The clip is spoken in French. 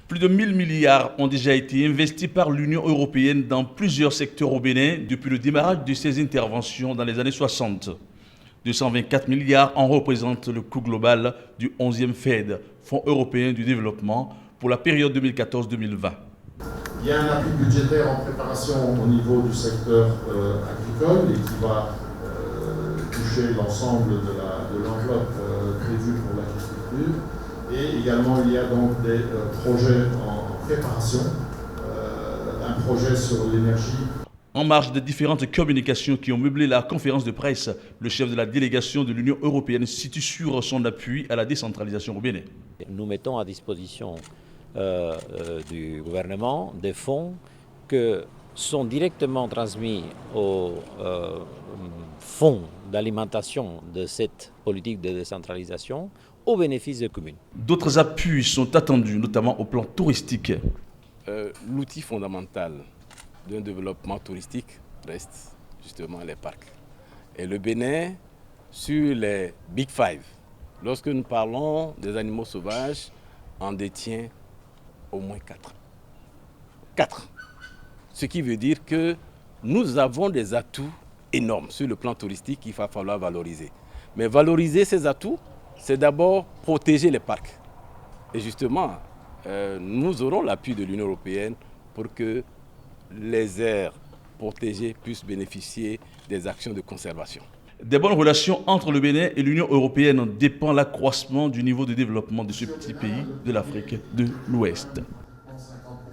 Plus de 1000 milliards ont déjà été investis par l'Union européenne dans plusieurs secteurs au Bénin depuis le démarrage de ses interventions dans les années 60. 224 milliards en représentent le coût global du 11e FED, Fonds européen du développement, pour la période 2014-2020. Il y a un appui budgétaire en préparation au niveau du secteur agricole et qui va toucher l'ensemble de l'enveloppe prévue pour l'agriculture. Et également, il y a donc des projets en préparation, un projet sur l'énergie. En marge des différentes communications qui ont meublé la conférence de presse, le chef de la délégation de l'Union européenne situe sur son appui à la décentralisation au Bénin. Nous mettons à disposition du gouvernement des fonds que sont directement transmis au fonds d'alimentation de cette politique de décentralisation au bénéfice des communes. D'autres appuis sont attendus, notamment au plan touristique. L'outil fondamental d'un développement touristique reste justement les parcs. Et le Bénin, sur les Big Five, lorsque nous parlons des animaux sauvages, en détient au moins 4. 4. Ce qui veut dire que nous avons des atouts énormes sur le plan touristique qu'il va falloir valoriser. Mais valoriser ces atouts, c'est d'abord protéger les parcs. Et justement, nous aurons l'appui de l'Union européenne pour que les aires protégées puissent bénéficier des actions de conservation. Des bonnes relations entre le Bénin et l'Union européenne dépend l'accroissement du niveau de développement de ce petit pays de l'Afrique de l'Ouest.